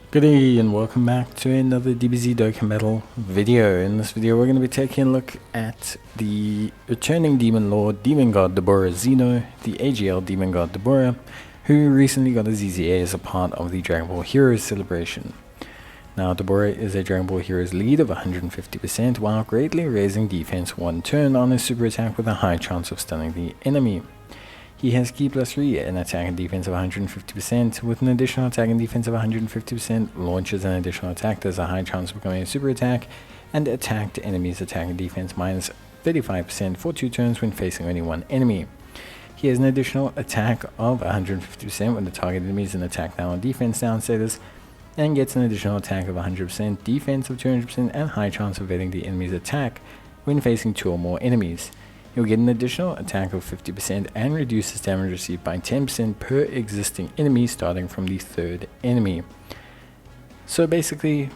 Good day and welcome back to another DBZ Dokkan Battle video. In this video we're going to be taking a look at the returning Demon Lord, Demon God Dabura Xeno, the AGL Demon God Dabura, who recently got a ZZA as a part of the Dragon Ball Heroes celebration. Now Dabura is a Dragon Ball Heroes lead of 150% while greatly raising defense one turn on his super attack with a high chance of stunning the enemy. He has Ki plus 3, an attack and defense of 150%, with an additional attack and defense of 150%, launches an additional attack that has a high chance of becoming a super attack, and attacked enemies attack and defense minus 35% for 2 turns when facing only one enemy. He has an additional attack of 150% when the target enemy is in attack down or defense down status, and gets an additional attack of 100%, defense of 200%, and high chance of evading the enemy's attack when facing 2 or more enemies. He'll get an additional attack of 50% and reduces damage received by 10% per existing enemy starting from the 3rd enemy. So basically,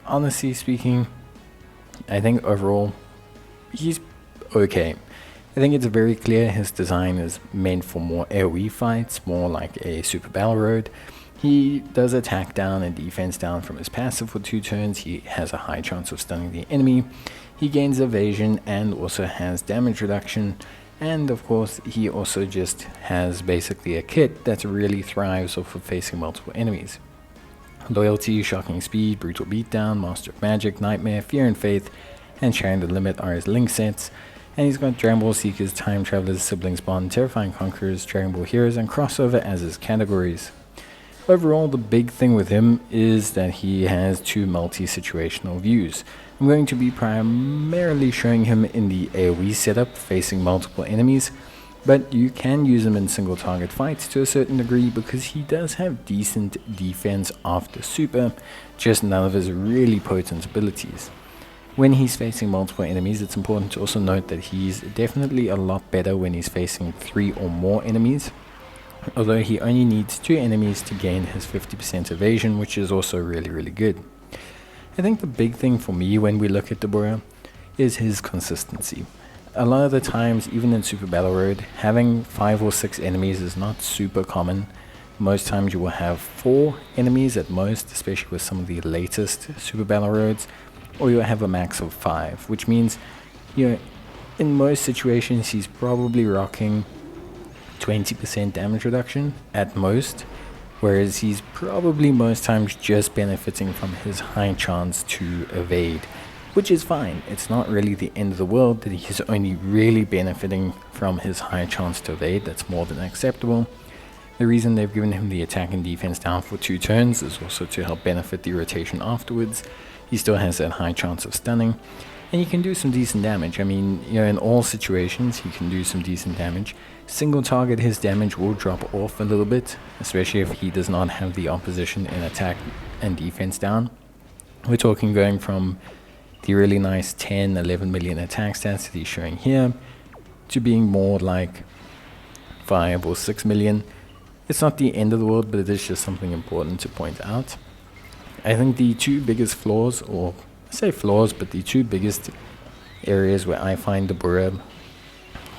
honestly speaking, I think overall he's okay. I think it's very clear his design is meant for more AoE fights, more like a Super Battle Road. He does attack down and defense down from his passive for 2 turns. He has a high chance of stunning the enemy. He gains evasion and also has damage reduction, and of course he also just has basically a kit that really thrives off of facing multiple enemies. Loyalty, Shocking Speed, Brutal Beatdown, Master of Magic, Nightmare, Fear and Faith, and Sharing the Limit are his link sets, and he's got Dragon Ball Seekers, Time Travelers, Siblings Bond, Terrifying Conquerors, Dragon Ball Heroes, and Crossover as his categories. Overall, the big thing with him is that he has 2 multi-situational views. I'm going to be primarily showing him in the AoE setup facing multiple enemies, but you can use him in single target fights to a certain degree because he does have decent defense after super, just none of his really potent abilities. When he's facing multiple enemies, it's important to also note that he's definitely a lot better when he's facing 3 or more enemies. Although he only needs 2 enemies to gain his 50% evasion, which is also really good. I think the big thing for me when we look at Dabura is his consistency. A lot of the times, even in Super Battle Road, having 5 or 6 enemies is not super common. Most times you will have 4 enemies at most, especially with some of the latest Super Battle Roads, or you'll have a max of 5, which means, you know, in most situations he's probably rocking 20% damage reduction at most, whereas he's probably most times just benefiting from his high chance to evade, which is fine. It's not really the end of the world that he's only really benefiting from his high chance to evade. That's more than acceptable. The reason they've given him the attack and defense down for 2 turns is also to help benefit the rotation afterwards. He still has that high chance of stunning, and he can do some decent damage. I mean, you know, in all situations he can do some decent damage. Single target, his damage will drop off a little bit, especially if he does not have the opposition in attack and defense down. We're talking going from the really nice 10-11 million attack stats that he's showing here to being more like 5 or 6 million. It's not the end of the world, but it is just something important to point out. I think the 2 biggest flaws, or I say flaws, but the 2 biggest areas where I find Dabura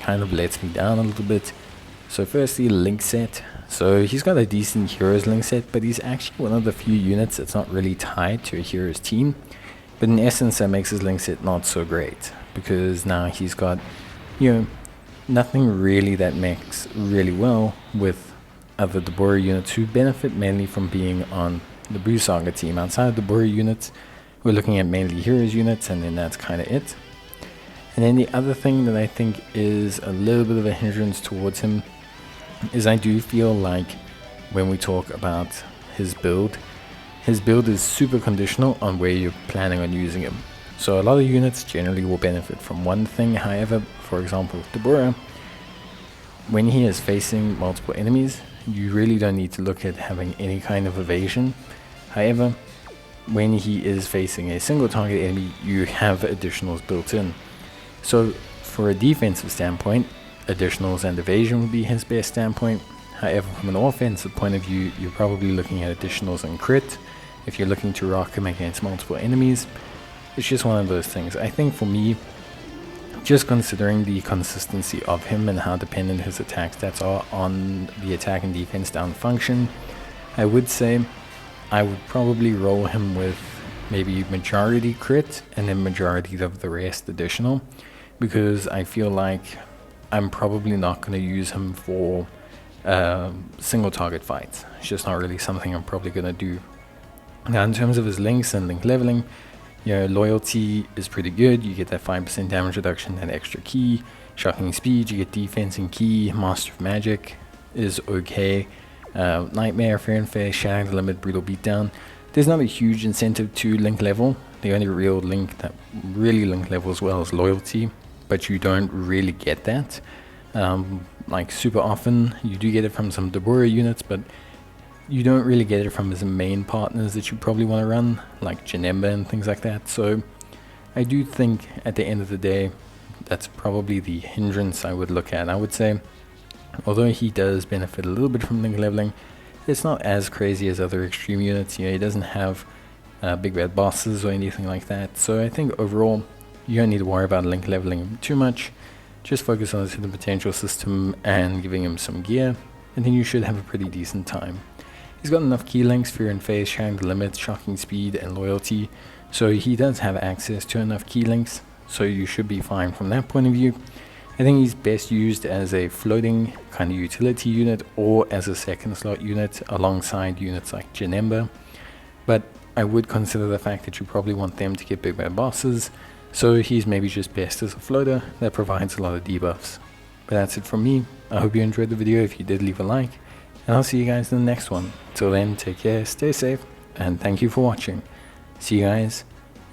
kind of lets me down a little bit. So firstly, link set. So he's got a decent heroes link set, but he's actually one of the few units that's not really tied to a heroes team. But in essence, that makes his link set not so great, because now he's got, you know, nothing really that makes really well with other Dabura units who benefit mainly from being on the Buu Saga team. Outside of the Dabura units, we're looking at mainly heroes units, and then that's kind of it. And then the other thing that I think is a little bit of a hindrance towards him is I do feel like when we talk about his build is super conditional on where you're planning on using him. So a lot of units generally will benefit from one thing. However, for example, Dabura, when he is facing multiple enemies, you really don't need to look at having any kind of evasion. However, when he is facing a single target enemy, you have additionals built in. So for a defensive standpoint, additionals and evasion would be his best standpoint. However, from an offensive point of view, you're probably looking at additionals and crit. If you're looking to rock him against multiple enemies, it's just one of those things. I think for me, just considering the consistency of him and how dependent his attack stats are on the attack and defense down function, I would say I would probably roll him with maybe majority crit and then majority of the rest additional, because I feel like I'm probably not going to use him for single target fights. It's just not really something I'm probably going to do. Now, in terms of his links and link leveling, you know, loyalty is pretty good. You get that 5% damage reduction and extra key. Shocking speed, you get defense and key. Master of magic is okay. Nightmare, fair and fair, shattering the limit, brutal beatdown. There's not a huge incentive to link level. The only real link that really link levels well is loyalty, but you don't really get that. Like super often, you do get it from some Dabura units, but you don't really get it from his main partners that you probably want to run, like Janemba and things like that. So I do think at the end of the day, that's probably the hindrance I would look at. I would say, although he does benefit a little bit from link leveling, it's not as crazy as other extreme units. You know, he doesn't have big red bosses or anything like that. So I think overall, you don't need to worry about link leveling him too much. Just focus on his hidden potential system and giving him some gear, and then you should have a pretty decent time. He's got enough key links, fear and phase, shattering the limit, shocking speed, and loyalty. So he does have access to enough key links, so you should be fine from that point of view. I think he's best used as a floating kind of utility unit or as a second slot unit alongside units like Janemba. But I would consider the fact that you probably want them to get big bad bosses, so he's maybe just best as a floater that provides a lot of debuffs. But that's it from me. I hope you enjoyed the video. If you did, leave a like, and I'll see you guys in the next one. Till then, take care, stay safe, and thank you for watching. See you guys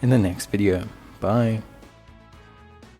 in the next video. Bye.